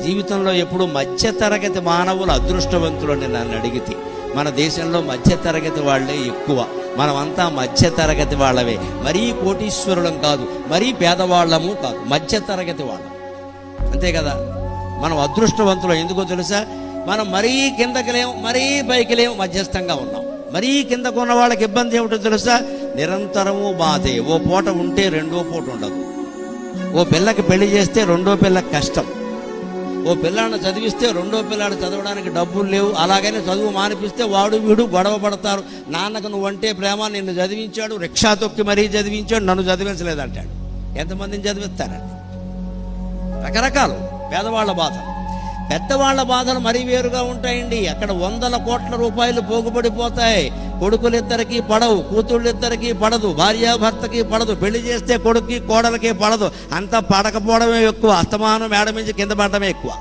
జీవితంలో ఎప్పుడు మధ్యతరగతి మానవులు అదృష్టవంతులు అని నన్ను అడిగితే మన దేశంలో మధ్యతరగతి వాళ్ళే ఎక్కువ. మనమంతా మధ్యతరగతి వాళ్ళవే, మరీ కోటీశ్వరులం కాదు, మరీ పేదవాళ్ళము కాదు, మధ్యతరగతి వాళ్ళం, అంతే కదా. మనం అదృష్టవంతులం ఎందుకో తెలుసా? మనం మరీ కిందకి లేము, మరీ పైకి లేము, మధ్యస్థంగా ఉన్నాం. మరీ కిందకు ఉన్న వాళ్ళకి ఇబ్బంది ఏమిటో తెలుసా? నిరంతరము బాధే. ఓ పూట ఉంటే రెండో పూట ఉండదు. ఓ పిల్లకి పెళ్లి చేస్తే రెండో పిల్లకి కష్టం. ఓ పిల్లాడిని చదివిస్తే రెండో పిల్లాడు చదవడానికి డబ్బులు లేవు. అలాగనే చదువు మానిపిస్తే వాడు వీడు గొడవ పడతారు. నాన్నకు నువ్వంటే ప్రేమ, నిన్ను చదివించాడు, రిక్షా తొక్కి మరీ చదివించాడు, నన్ను చదివించలేదంటాడు. ఎంతమందిని చదివిస్తారండి? రకరకాలు పేదవాళ్ల బాధలు. పెద్దవాళ్ల బాధలు మరీ వేరుగా ఉంటాయండి. అక్కడ 100 కోట్ల రూపాయలు పోగుపడిపోతాయి. కొడుకులిద్దరికీ పడవు, కూతుళ్ళిద్దరికీ పడదు, భార్యాభర్తకి పడదు, పెళ్లి చేస్తే కొడుక్కి కోడలకి పడదు. అంతా పడకపోవడమే ఎక్కువ, అస్తమానం మేడ నుంచి కింద పడడమే ఎక్కువ.